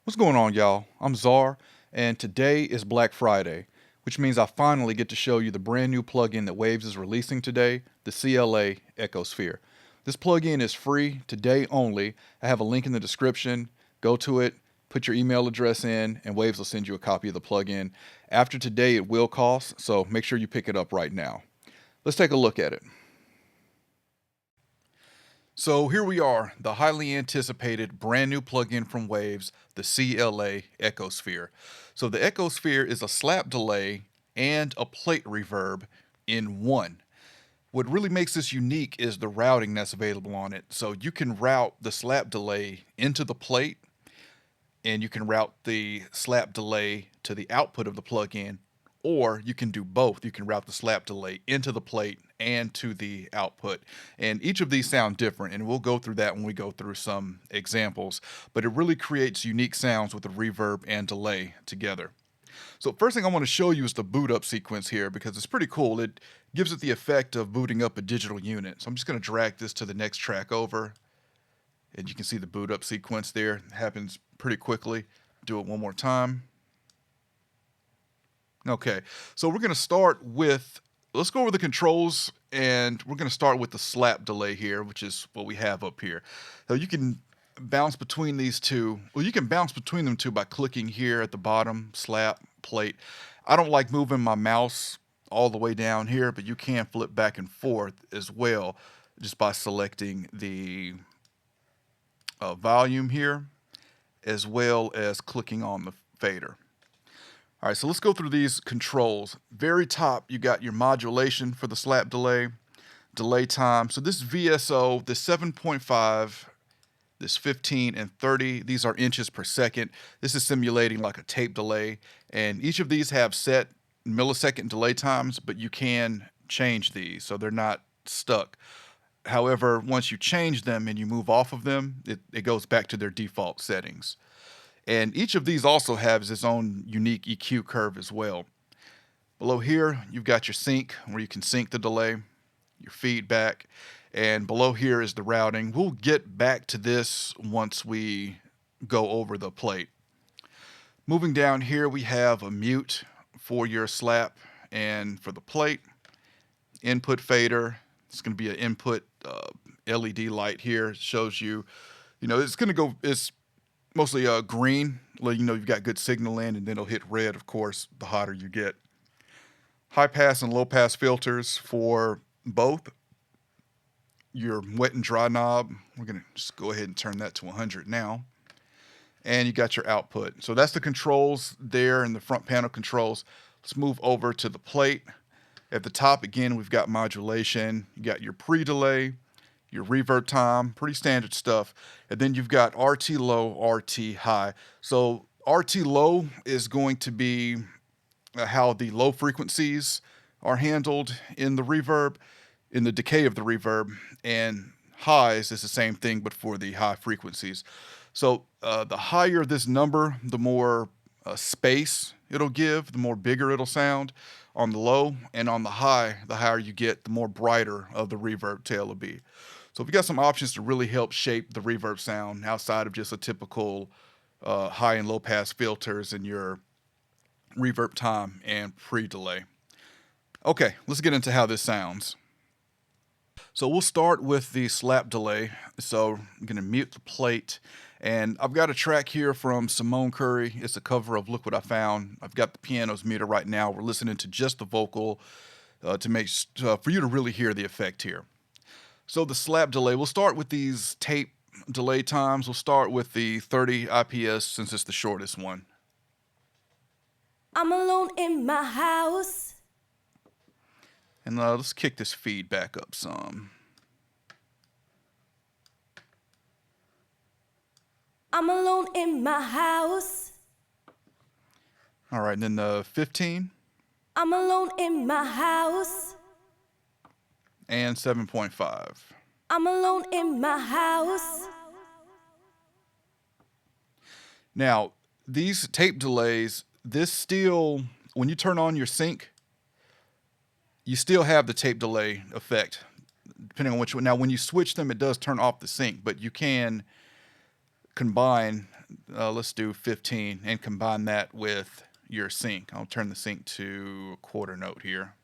What's going on, y'all? I'm Czar, and today is Black Friday, which means I finally get to show you the brand new plugin that Waves is releasing today, the CLA Ecosphere. This plugin is free today only. I have a link in the description. Go to it, put your email address in, and Waves will send you a copy of the plugin. After today, it will cost, so make sure you pick it up right now. Let's take a look at it. So here we are, the highly anticipated brand new plugin from Waves, the CLA Ecosphere. So the Ecosphere is a slap delay and a plate reverb in one. What really makes this unique is the routing that's available on it. So you can route the slap delay into the plate, and you can route the slap delay to the output of the plugin, or you can do both. You can route the slap delay into the plate and to the output. And each of these sound different, and we'll go through that when we go through some examples. But it really creates unique sounds with the reverb and delay together. So first thing I want to show you is the boot up sequence here, because it's pretty cool. It gives it the effect of booting up a digital unit. So I'm just going to drag this to the next track over, and you can see the boot up sequence there. It happens pretty quickly. Do it one more time. Okay, so we're going to start with, let's go over the controls, and we're going to start with the slap delay here, which is what we have up here. So you can bounce between these two. Well, you can bounce between them two by clicking here at the bottom, slap, plate. I don't like moving my mouse all the way down here, but you can flip back and forth as well just by selecting the volume here, as well as clicking on the fader. All right, so let's go through these controls. Very top, you got your modulation for the slap delay, delay time. So this VSO, this 7.5, this 15 and 30, these are inches per second. This is simulating like a tape delay, and each of these have set millisecond delay times, but you can change these, so they're not stuck. However, once you change them and you move off of them, it goes back to their default settings. And each of these also has its own unique EQ curve as well. Below here, you've got your sync, where you can sync the delay, your feedback, and below here is the routing. We'll get back to this once we go over the plate. Moving down here, we have a mute for your slap and for the plate. Input fader. It's going to be an input LED light here. It shows you, it's going to go, it's mostly green, you've got good signal in, and then it'll hit red, of course, the hotter you get. High pass and low pass filters for both. Your wet and dry knob, we're going to just go ahead and turn that to 100 now. And you got your output. So that's the controls there in the front panel controls. Let's move over to the plate. At the top, again, we've got modulation. You got your pre-delay, your reverb time, pretty standard stuff. And then you've got RT low, RT high. So RT low is going to be how the low frequencies are handled in the reverb, in the decay of the reverb, and highs is the same thing, but for the high frequencies. So the higher this number, the more space it'll give, the more bigger it'll sound on the low, and on the high, the higher you get, the more brighter of the reverb tail will be. So we've got some options to really help shape the reverb sound outside of just a typical high and low pass filters and your reverb time and pre-delay. Okay, let's get into how this sounds. So we'll start with the slap delay. So I'm going to mute the plate, and I've got a track here from Simone Curry. It's a cover of Look What I Found. I've got the pianos muted right now. We're listening to just the vocal to make for you to really hear the effect here. So the slap delay, we'll start with these tape delay times. We'll start with the 30 IPS since it's the shortest one. I'm alone in my house. And let's kick this feedback up some. I'm alone in my house. All right, and then the 15. I'm alone in my house. And 7.5. I'm alone in my house. Now, these tape delays, this still, when you turn on your sync, you still have the tape delay effect, depending on which one. Now, when you switch them, it does turn off the sync, but you can combine, let's do 15 and combine that with your sync. I'll turn the sync to a quarter note here.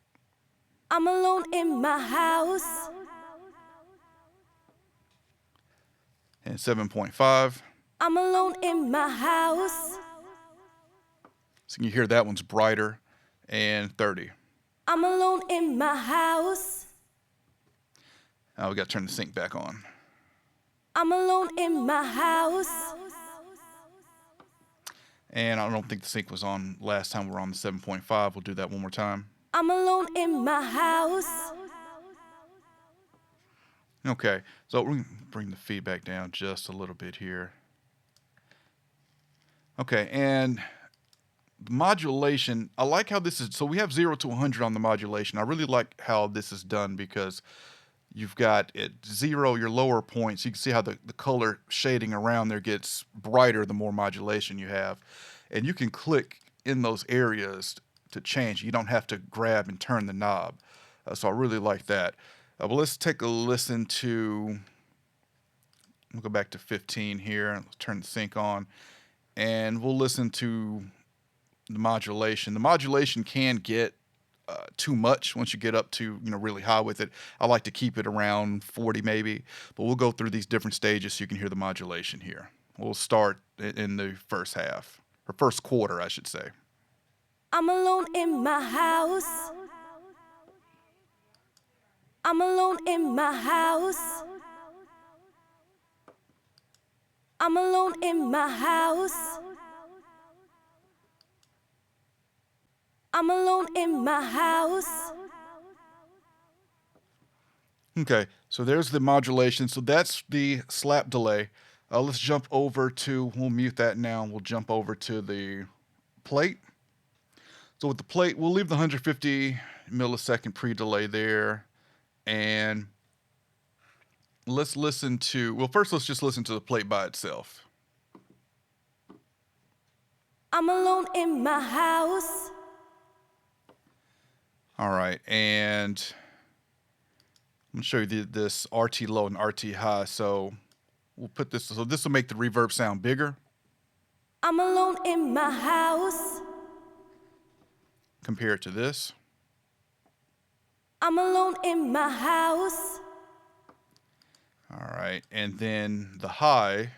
I'm alone in my house. And 7.5. I'm alone in my house. So you hear that one's brighter. And 30. I'm alone in my house. Now we got to turn the sync back on. I'm alone in my house. And I don't think the sync was on last time we were on the 7.5. We'll do that one more time. I'm alone in my house. Okay, so we're going to bring the feedback down just a little bit here. Okay, and the modulation, I like how this is, so we have 0 to 100 on the modulation. I really like how this is done because you've got at 0, your lower points. You can see how the color shading around there gets brighter the more modulation you have. And you can click in those areas to change. You don't have to grab and turn the knob. So I really like that. But let's take a listen to, we'll go back to 15 here. Let's turn the sync on. And we'll listen to the modulation. The modulation can get too much once you get up to, really high with it. I like to keep it around 40 maybe, but we'll go through these different stages so you can hear the modulation here. We'll start in the first half, or first quarter, I should say. I'm alone in my house. I'm alone in my house. I'm alone in my house. I'm alone in my house. Okay, so there's the modulation. So that's the slap delay. Let's jump over to, we'll mute that now. We'll jump over to the plate. So with the plate, we'll leave the 150 millisecond pre-delay there. And let's listen to, well, first let's just listen to the plate by itself. I'm alone in my house. All right, and I'm gonna show you this RT low and RT high. So we'll put this, so this will make the reverb sound bigger. I'm alone in my house. Compare it to this. I'm alone in my house. All right, and then the high,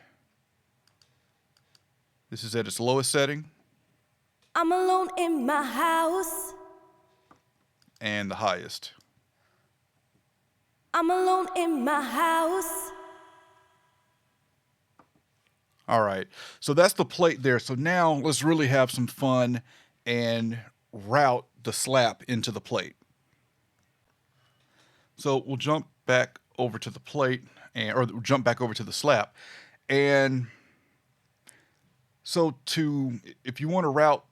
this is at its lowest setting. I'm alone in my house. And the highest. I'm alone in my house. All right, so that's the plate there. So now let's really have some fun and route the slap into the plate. So we'll jump back over to the plate, or jump back over to the slap. And so if you want to route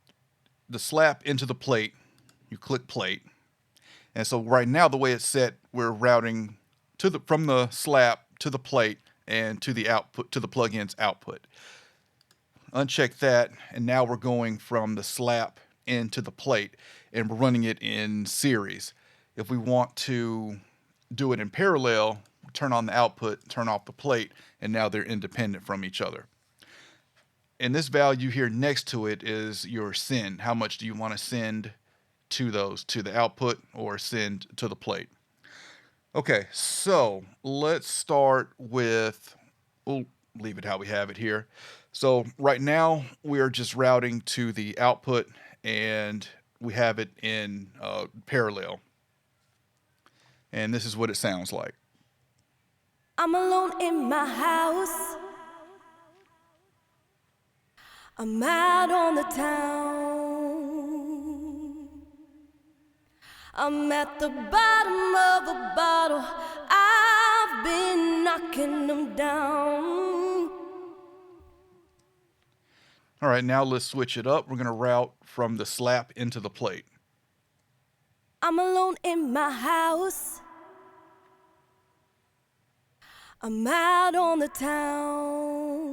the slap into the plate, you click plate. And so right now, the way it's set, we're routing from the slap to the plate and to the output, to the plugin's output. Uncheck that, and now we're going from the slap into the plate, and we're running it in series. If we want to do it in parallel, turn on the output, turn off the plate, and now they're independent from each other. And this value here next to it is your send. How much do you want to send to the output or send to the plate? Okay, so let's start with, we'll leave it how we have it here. So right now we are just routing to the output, and we have it in parallel. And this is what it sounds like. I'm alone in my house. I'm out on the town. I'm at the bottom of a bottle. I've been knocking them down. All right, now let's switch it up. We're going to route from the slap into the plate. I'm alone in my house. I'm out on the town.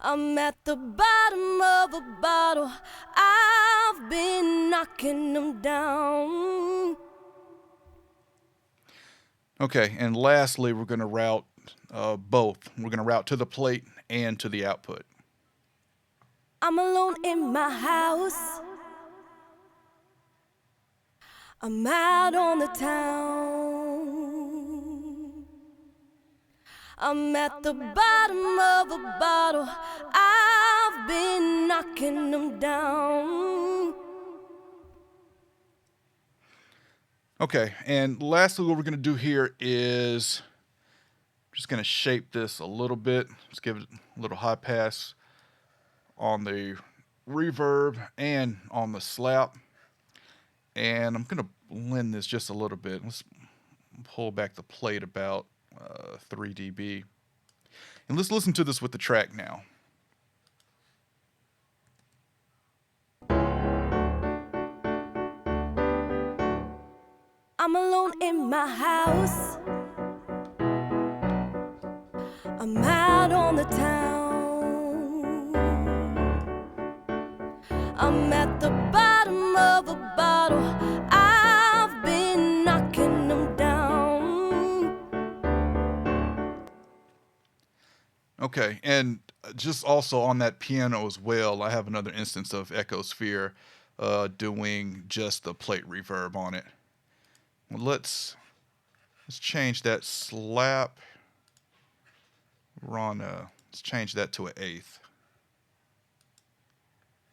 I'm at the bottom of a bottle. I've been knocking them down. Okay, and lastly, we're going to route both. We're going to route to the plate and to the output. I'm alone in my house. I'm out on the town. I'm at the bottom of a bottle. I've been knocking them down. Okay, and lastly, what we're going to do here is just going to shape this a little bit. Let's give it a little high pass on the reverb and on the slap. And I'm going to blend this just a little bit. Let's pull back the plate about 3 dB. And let's listen to this with the track now. I'm alone in my house. I'm out on the town. I'm at the bottom of a bottle. I've been knocking them down. Okay, and just also on that piano as well, I have another instance of Ecosphere doing just the plate reverb on it. Well, let's change that slap. We're on let's change that to an eighth.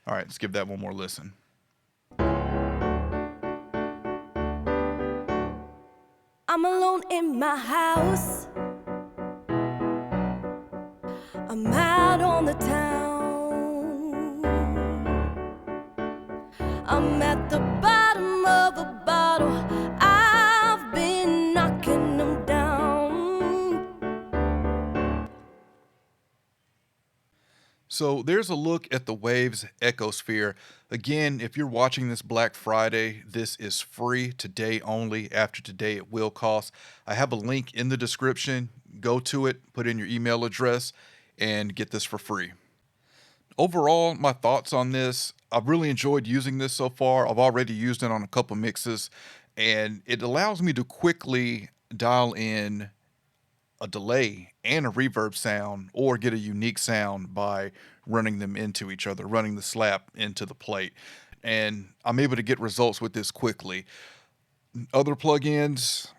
All right, let's give that one more listen. I'm alone in my house. I'm out on the town. I'm at the bottom of a bottle. I've been knocking them down. So there's a look at the Waves Ecosphere. Again, if you're watching this Black Friday, this is free today only. After today, it will cost. I have a link in the description. Go to it, put in your email address, and get this for free. Overall, my thoughts on this, I've really enjoyed using this so far. I've already used it on a couple mixes, and it allows me to quickly dial in a delay and a reverb sound or get a unique sound by running them into each other, running the slap into the plate. And I'm able to get results with this quickly. Other plugins,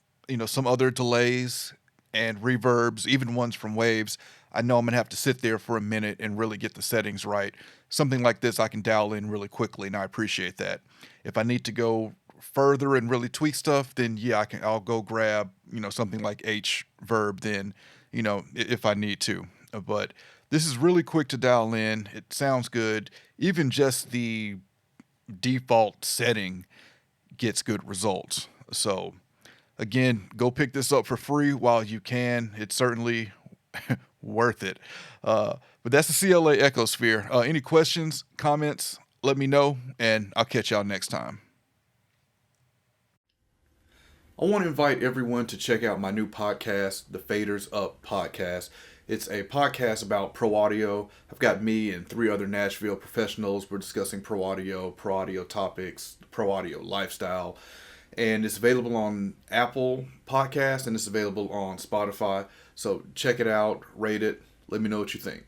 some other delays and reverbs, even ones from Waves, I know I'm going to have to sit there for a minute and really get the settings right. Something like this I can dial in really quickly, and I appreciate that. If I need to go further and really tweak stuff, then yeah, I'll go grab, something like H verb then, if I need to. But this is really quick to dial in. It sounds good. Even just the default setting gets good results. So again, go pick this up for free while you can. It's certainly worth it. But that's the CLA Ecosphere. Any questions, comments, let me know, and I'll catch y'all next time. I want to invite everyone to check out my new podcast, the Faders Up Podcast. It's a podcast about pro audio. I've got me and 3 other Nashville professionals. We're discussing pro audio topics, pro audio lifestyle. And it's available on Apple Podcasts and it's available on Spotify. So check it out, rate it, let me know what you think.